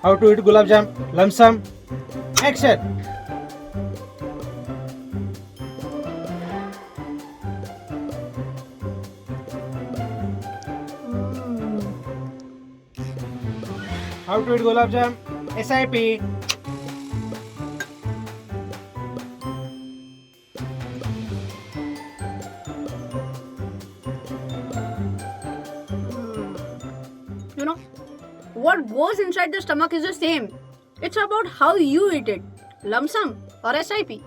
How to eat gulab jam? Lumpsum. Action. How to eat gulab jam? SIP. You know, what goes inside the stomach is the same. It's about how you eat it. Lump sum or SIP.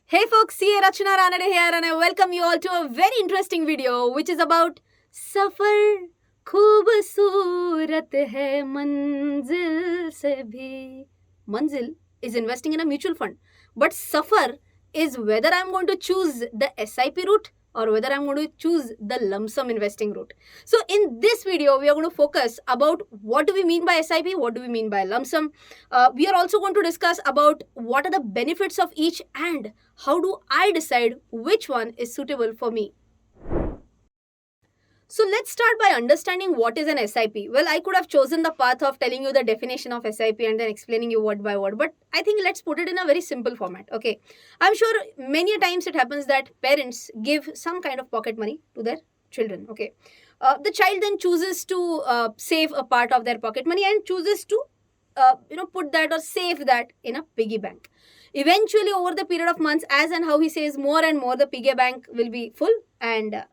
Hey folks, see Rachana Ranade here and I welcome you all to a very interesting video which is about Safar खूबसूरत है मंजिल से भी. Manzil is investing in a mutual fund, but Safar is whether I'm going to choose the SIP route or whether I'm going to choose the lump sum investing route. So in this video, we are going to focus about what do we mean by SIP, what do we mean by lump sum. We are also going to discuss about what are the benefits of each and how do I decide which one is suitable for me. So let's start by understanding what is an SIP. Well, I could have chosen the path of telling you the definition of SIP and then explaining you word by word, but I think let's put it in a very simple format. Okay, I'm sure many a times it happens that parents give some kind of pocket money to their children. Okay, the child then chooses to save a part of their pocket money and chooses to put that or save that in a piggy bank. Eventually, over the period of months, as and how he saves more and more, the piggy bank will be full and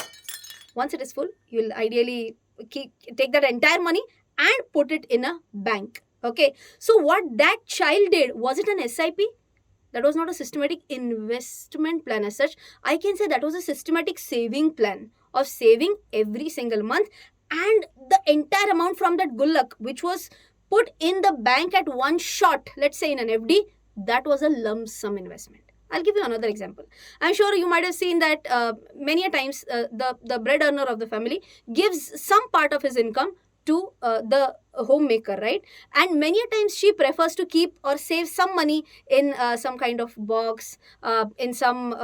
once it is full, you'll ideally take that entire money and put it in a bank. Okay. So what that child did, was it an SIP? That was not a systematic investment plan as such. I can say that was a systematic saving plan of saving every single month, and the entire amount from that gullak which was put in the bank at one shot, let's say in an FD, that was a lump sum investment. I'll give you another example. I'm sure you might have seen that many a times the bread earner of the family gives some part of his income to the homemaker, right? And many a times she prefers to keep or save some money in some kind of box, in some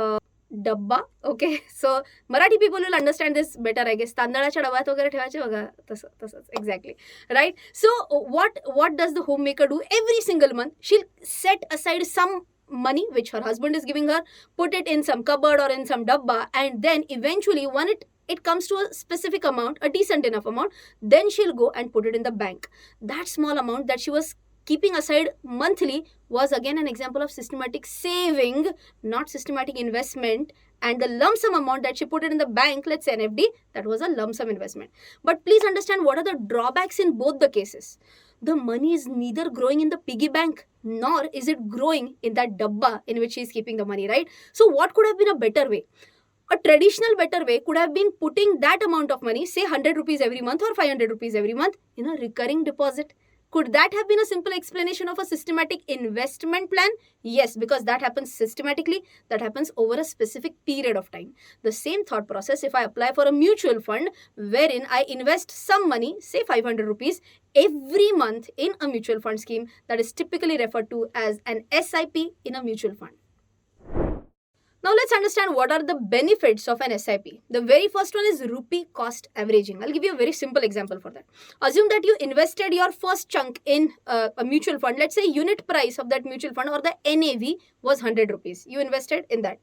dabba. Okay, so Marathi people will understand this better, I guess. तांदळाच्या डब्यात वगैरे ठेवायचे बघा, तसंच exactly, right? So what does the homemaker do? Every single month she'll set aside some money which her husband is giving her, put it in some cupboard or in some dabba, and then eventually when it comes to a specific amount, a decent enough amount, then she'll go and put it in the bank. That small amount that she was keeping aside monthly was again an example of systematic saving, not systematic investment. And the lump sum amount that she put it in the bank, let's say an FD, that was a lump sum investment. But please understand what are the drawbacks in both the cases. The money is neither growing in the piggy bank nor is it growing in that dabba in which she is keeping the money, right? So what could have been a better way? A traditional better way could have been putting that amount of money, say 100 rupees every month or 500 rupees every month, in a recurring deposit. Could that have been a simple explanation of a systematic investment plan? Yes, because that happens systematically, that happens over a specific period of time. The same thought process if I apply for a mutual fund wherein I invest some money, say 500 rupees, every month in a mutual fund scheme that is typically referred to as an SIP in a mutual fund. Now let's understand what are the benefits of an SIP. The very first one is rupee cost averaging. I'll give you a very simple example for that. Assume that you invested your first chunk in a mutual fund. Let's say unit price of that mutual fund or the NAV was 100 rupees. You invested in that.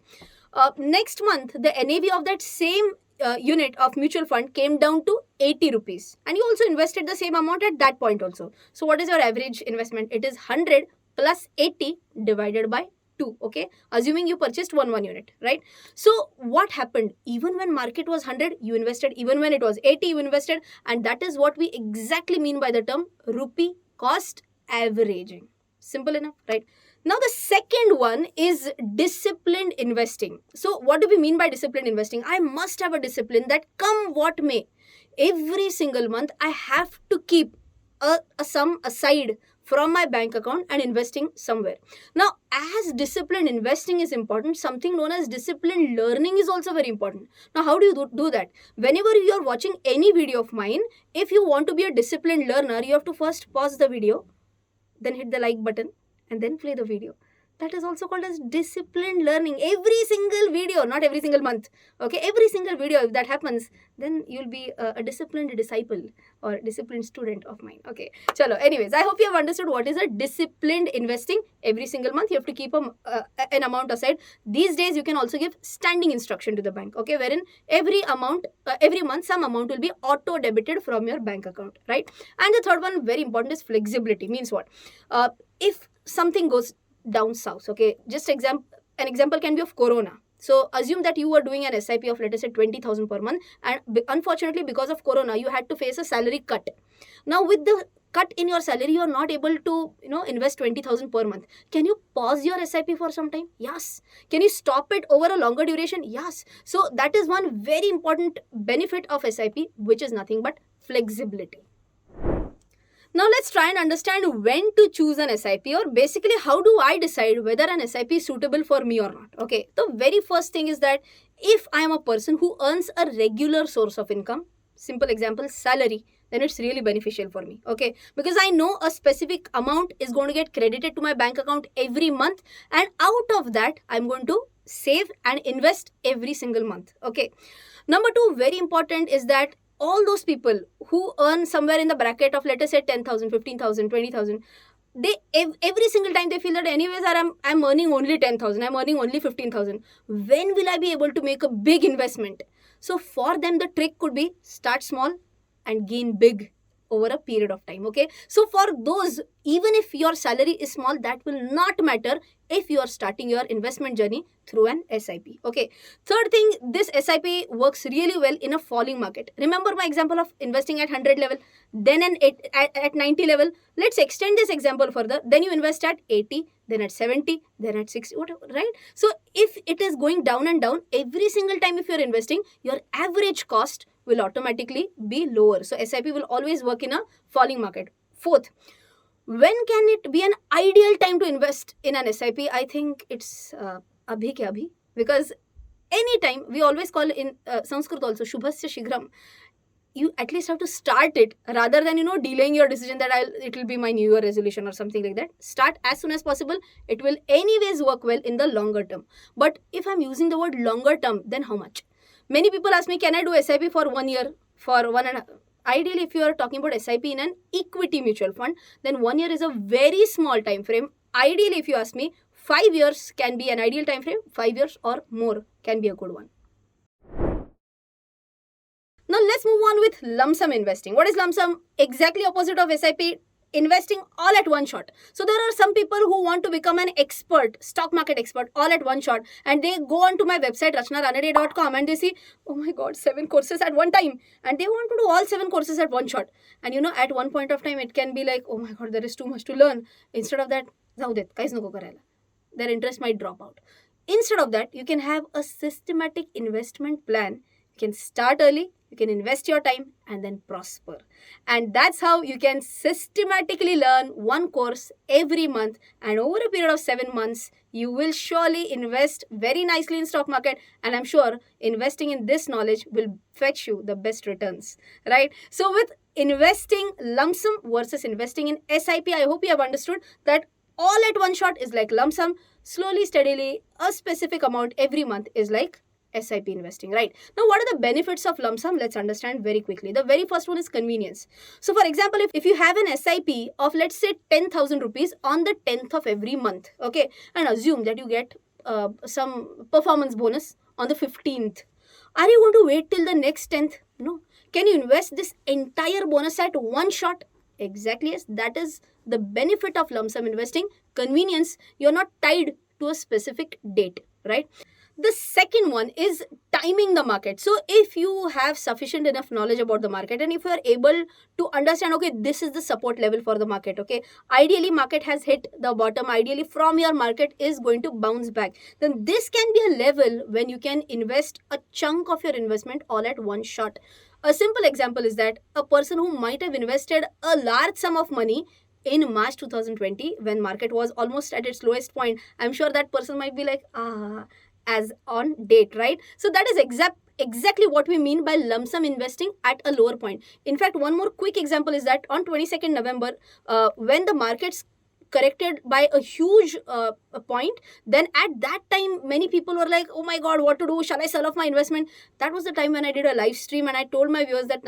Next month, the NAV of that same unit of mutual fund came down to 80 rupees. And you also invested the same amount at that point also. So what is your average investment? It is 100 plus 80 divided by 2, okay, assuming you purchased one unit, right? So what happened? Even when market was 100, you invested. Even when it was 80, you invested. And that is what we exactly mean by the term rupee cost averaging. Simple enough, right? Now the second one is disciplined investing. So what do we mean by disciplined investing? I must have a discipline that come what may, every single month I have to keep a sum aside from my bank account and investing somewhere. Now, as disciplined investing is important, something known as disciplined learning is also very important. Now, how do you do that? Whenever you are watching any video of mine, if you want to be a disciplined learner, you have to first pause the video, then hit the like button, and then play the video. That is also called as disciplined learning. Every single video, not every single month. Okay, every single video, if that happens, then you'll be a disciplined disciple or disciplined student of mine. Okay, chalo. Anyways, I hope you have understood what is a disciplined investing. Every single month, you have to keep an amount aside. These days, you can also give standing instruction to the bank. Okay, wherein every month, some amount will be auto debited from your bank account, right? And the third one, very important, is flexibility. Means what? If something goes down south, okay, just an example can be of corona. So assume that you were doing an SIP of, let us say, 20,000 per month, and unfortunately because of corona you had to face a salary cut. Now with the cut in your salary, you are not able to invest 20,000 per month. Can you pause your SIP for some time? Yes. Can you stop it over a longer duration? Yes. So that is one very important benefit of SIP, which is nothing but flexibility. Now let's try and understand when to choose an SIP, or basically how do I decide whether an SIP is suitable for me or not. Okay, the very first thing is that if I am a person who earns a regular source of income, simple example, salary, then it's really beneficial for me. Okay, because I know a specific amount is going to get credited to my bank account every month, and out of that I'm going to save and invest every single month. Okay, number two, very important, is that all those people who earn somewhere in the bracket of, let us say, 10,000, 15,000, 20,000, they every single time they feel that anyways I'm earning only 10,000, I'm earning only 15,000. When will I be able to make a big investment? So for them, the trick could be start small and gain big over a period of time. Okay, so for those, even if your salary is small, that will not matter if you are starting your investment journey through an SIP. Okay, third thing, this SIP works really well in a falling market. Remember my example of investing at 100 level, then at 90 level. Let's extend this example further. Then you invest at 80, then at 70, then at 60, whatever, right? So if it is going down and down, every single time if you're investing, your average cost will automatically be lower. So SIP will always work in a falling market. Fourth, when can it be an ideal time to invest in an SIP? I think it's abhi ke abhi, because anytime, we always call in Sanskrit also, Shubhasya Shighram. You at least have to start it rather than delaying your decision that it will be my New Year resolution or something like that. Start as soon as possible. It will anyways work well in the longer term. But if I'm using the word longer term, then how much? Many people ask me, can I do SIP for 1 year, for 1.5? Ideally, if you are talking about SIP in an equity mutual fund, then 1 year is a very small time frame. Ideally, if you ask me, 5 years can be an ideal time frame. 5 years or more can be a good one. Now let's move on with lump sum investing. What is lump sum? Exactly opposite of SIP. Investing all at one shot. So there are some people who want to become an expert, stock market expert, all at one shot, and they go onto my website rachanaranade.com and they see, oh my god, 7 courses at one time, and they want to do all 7 courses at one shot. And at one point of time it can be like, oh my god, there is too much to learn. Instead of that, their interest might drop out. Instead of that, you can have a systematic investment plan. You can start early, you can invest your time, and then prosper. And that's how you can systematically learn one course every month, and over a period of 7 months, you will surely invest very nicely in stock market, and I'm sure investing in this knowledge will fetch you the best returns, right? So with investing lump sum versus investing in SIP, I hope you have understood that all at one shot is like lump sum, slowly, steadily, a specific amount every month is like SIP investing, right? Now, what are the benefits of lump sum? Let's understand very quickly. The very first one is convenience. So, for example, if you have an SIP of, let's say, 10,000 rupees on the 10th of every month, okay, and assume that you get some performance bonus on the 15th. Are you going to wait till the next 10th? No. Can you invest this entire bonus at one shot? Exactly, yes. That is the benefit of lump sum investing. Convenience. You're not tied to a specific date, right? The second one is timing the market. So if you have sufficient enough knowledge about the market, and if you are able to understand, okay, this is the support level for the market, okay, ideally market has hit the bottom, ideally from your market is going to bounce back, then this can be a level when you can invest a chunk of your investment all at one shot. A simple example is that a person who might have invested a large sum of money in March 2020 when market was almost at its lowest point, I'm sure that person might be like, as on date, right? So that is exactly what we mean by lump sum investing at a lower point. In fact, one more quick example is that on 22nd November, when the markets corrected by a huge point, then at that time many people were like, oh my god, what to do, shall I sell off my investment? That was the time when I did a live stream and I told my viewers that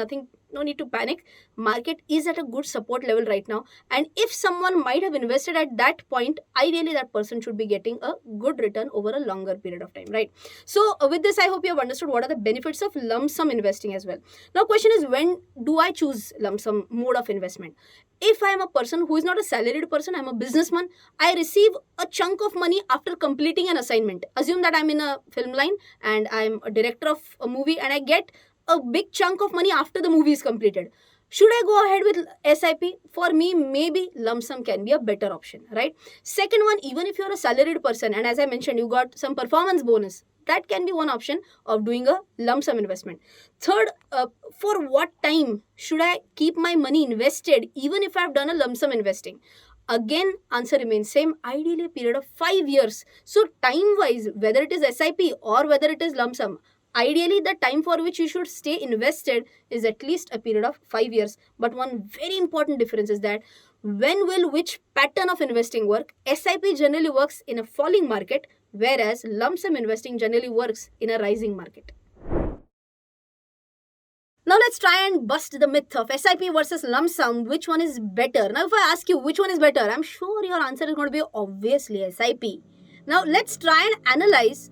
no need to panic. Market is at a good support level right now, and if someone might have invested at that point, ideally that person should be getting a good return over a longer period of time, right? So with this, I hope you have understood what are the benefits of lump sum investing as well. Now question is, when do I choose lump sum mode of investment? If I am a person who is not a salaried person, I'm a businessman, I receive a chunk of money after completing an assignment. Assume that I'm in a film line and I'm a director of a movie and I get a big chunk of money after the movie is completed. Should I go ahead with SIP? For me, maybe lump sum can be a better option, right? Second one, even if you're a salaried person and as I mentioned, you got some performance bonus, that can be one option of doing a lump sum investment. Third, for what time should I keep my money invested even if I've done a lump sum investing? Again, answer remains same. Ideally, a period of 5 years. So time-wise, whether it is SIP or whether it is lump sum, ideally the time for which you should stay invested is at least a period of 5 years. But one very important difference is that when will which pattern of investing work? SIP generally works in a falling market, whereas lump sum investing generally works in a rising market. Now let's try and bust the myth of SIP versus lump sum. Which one is better? Now if I ask you which one is better, I'm sure your answer is going to be obviously SIP. Now let's try and analyze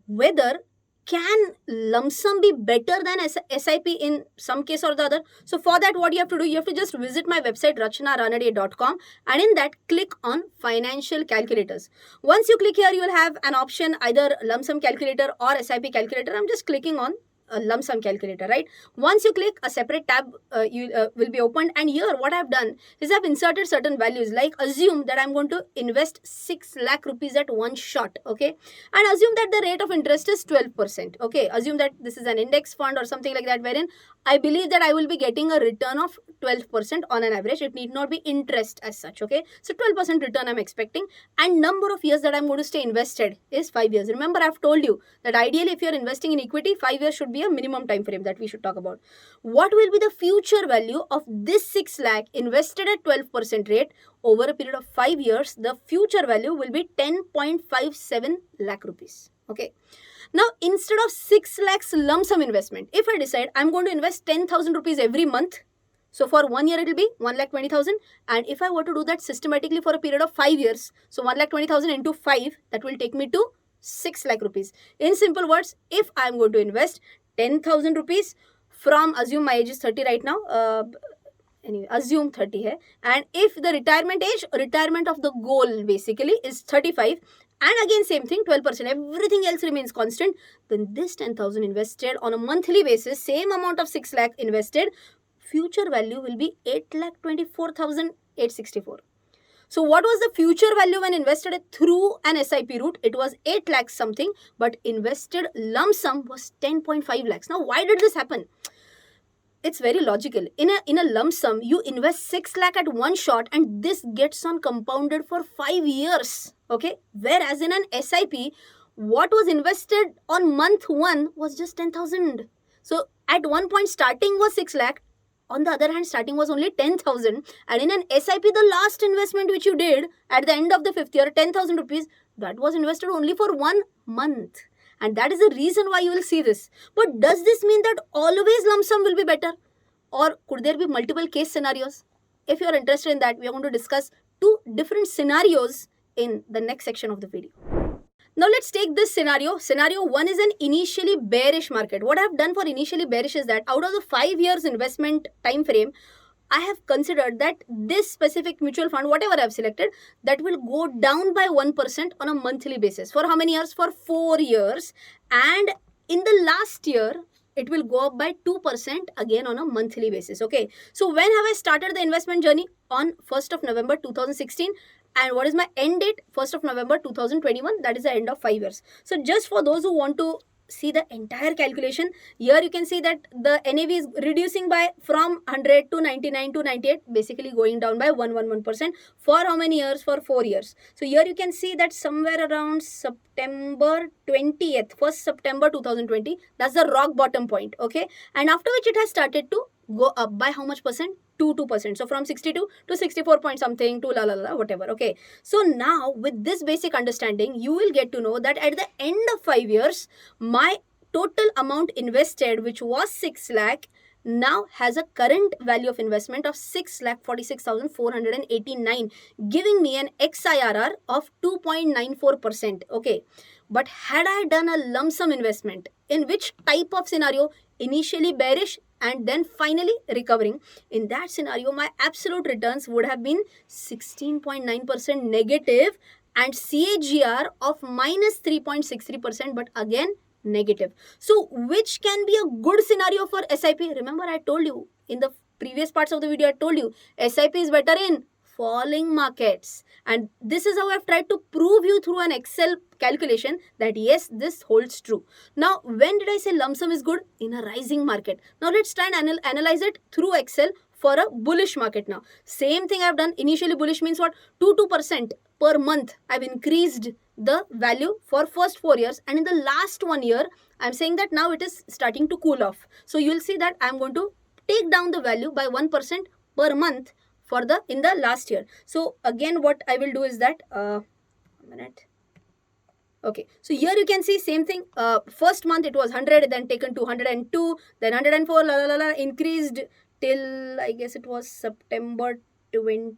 whether can lump sum be better than SIP in some case or the other. So for that, what you have to do, you have to just visit my website rachanaranade.com, and in that click on financial calculators. Once you click here, you will have an option either lump sum calculator or SIP calculator. I'm just clicking on a lump sum calculator, right? Once you click, a separate tab will be opened, and here what I've done is I've inserted certain values, like assume that I'm going to invest 6 lakh rupees at one shot, okay? And assume that the rate of interest is 12%, okay? Assume that this is an index fund or something like that, wherein I believe that I will be getting a return of 12% on an average. It need not be interest as such, okay? So 12% return I'm expecting, and number of years that I'm going to stay invested is 5 years. Remember, I've told you that ideally if you're investing in equity, 5 years should be a minimum time frame that we should talk about. What will be the future value of this 6 lakh invested at 12% rate over a period of 5 years? The future value will be 10.57 lakh rupees, okay? Now, instead of 6 lakhs lump sum investment, if I decide I'm going to invest 10,000 rupees every month, so for 1 year it will be 1,20,000, and if I were to do that systematically for a period of 5 years, so 1,20,000 into 5, that will take me to 6 lakh rupees. In simple words, if I am going to invest 10,000 rupees from, assume my age is 30 right now, anyway, assume 30 hai, and if the retirement of the goal basically is 35, and again same thing, 12%, everything else remains constant, then this 10,000 invested on a monthly basis, same amount of 6 lakh invested, future value will be 8,24,864. So what was the future value when invested through an SIP route? It was 8 lakhs something, but invested lump sum was 10.5 lakhs. Now why did this happen? It's very logical. In a lump sum, you invest 6 lakh at one shot, and this gets on compounded for 5 years, okay? Whereas in an SIP, what was invested on month 1 was just 10,000. So at one point starting was 6 lakh. On the other hand, starting was only 10,000, and in an SIP, the last investment which you did at the end of the 5th year, 10,000 rupees, that was invested only for 1 month. And that is the reason why you will see this. But does this mean that always lump sum will be better? Or could there be multiple case scenarios? If you are interested in that, we are going to discuss 2 different scenarios in the next section of the video. Now let's take this scenario. Scenario 1 is an initially bearish market. What I have done for initially bearish is that out of the 5 years investment time frame, I have considered that this specific mutual fund, whatever I have selected, that will go down by 1% on a monthly basis. For how many years? For 4 years. And in the last year, it will go up by 2% again on a monthly basis. Okay. So when have I started the investment journey? On 1st of November 2016. And what is my end date? 1st of November 2021. That is the end of 5 years. So just for those who want to see the entire calculation, here you can see that the NAV is reducing by from 100 to 99 to 98, basically going down by 111%. For how many years? For 4 years. So here you can see that somewhere around September 20th, 1st September 2020, that's the rock bottom point, okay? And after which it has started to go up by how much percent? 2%. So from 62 to 64 point something to whatever. Okay. So now with this basic understanding, you will get to know that at the end of 5 years, my total amount invested, which was 6 lakh, now has a current value of investment of 6,46,489, giving me an XIRR of 2.94%. Okay. But had I done a lump sum investment, in which type of scenario? Initially bearish and then finally recovering. In that scenario, my absolute returns would have been 16.9% negative and CAGR of minus 3.63%, but again negative. So which can be a good scenario for SIP? Remember, I told you in the previous parts of the video, I told you SIP is better in falling markets, and this is how I've tried to prove you through an Excel calculation that yes, this holds true. Now, when did I say lump sum is good? In a rising market. Now let's try and analyze it through Excel for a bullish market. Now same thing I've done. Initially bullish means what? 2% per month I've increased the value for first 4 years, and in the last 1 year I'm saying that now it is starting to cool off. So you'll see that I'm going to take down the value by 1% per month for the in the last year. So again, what I will do is that a minute. Okay, so here you can see same thing. First month it was 100, then taken to 102, then 104, increased till I guess it was September 20.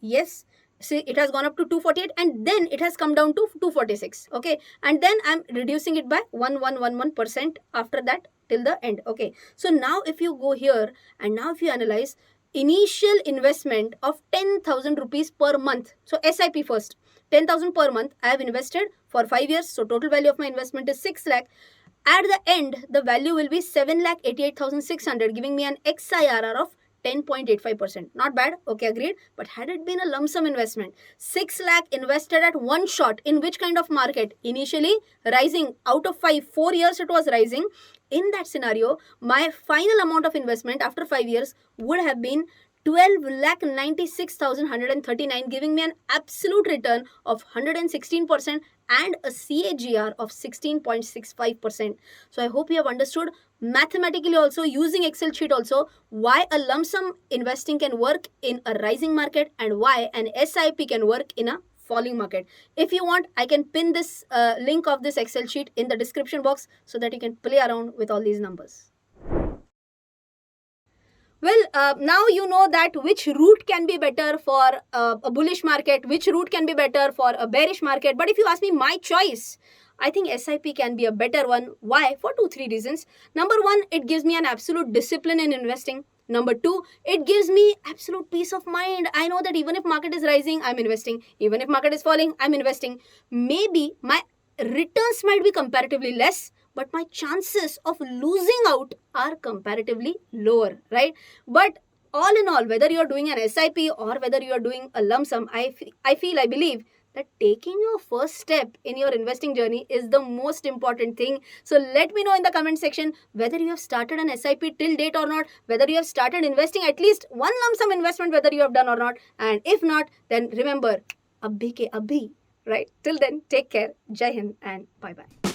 Yes, see, it has gone up to 248 and then it has come down to 246. Okay, and then I'm reducing it by 1111% after that till the end. Okay, so now if you go here and now if you analyze initial investment of 10,000 rupees per month. So SIP first, 10,000 per month I have invested for 5 years. So total value of my investment is 6 lakh. At the end, the value will be 7,88,600, giving me an XIRR of 10.85%. Not bad. Okay, agreed. But had it been a lump sum investment, 6 lakh invested at one shot in which kind of market? Initially rising. Out of 4 years it was rising. In that scenario, my final amount of investment after 5 years would have been 12,96,139, giving me an absolute return of 116% and a CAGR of 16.65%. So I hope you have understood mathematically also, using Excel sheet also, why a lump sum investing can work in a rising market and why an SIP can work in a falling market. If you want, I can pin this link of this Excel sheet in the description box so that you can play around with all these numbers. Well, now you know that which route can be better for a bullish market, which route can be better for a bearish market. But if you ask me my choice, I think SIP can be a better one. Why? For 2-3 reasons. Number one, it gives me an absolute discipline in investing. Number two, it gives me absolute peace of mind. I know that even if market is rising, I'm investing. Even if market is falling, I'm investing. Maybe my returns might be comparatively less, but my chances of losing out are comparatively lower, right? But all in all, whether you're doing an SIP or whether you're doing a lump sum, I believe that taking your first step in your investing journey is the most important thing. So let me know in the comment section whether you have started an SIP till date or not, whether you have started investing at least one lump sum investment, whether you have done or not. And if not, then remember, abhi ke abhi, right? Till then, take care. Jai Hind and bye-bye.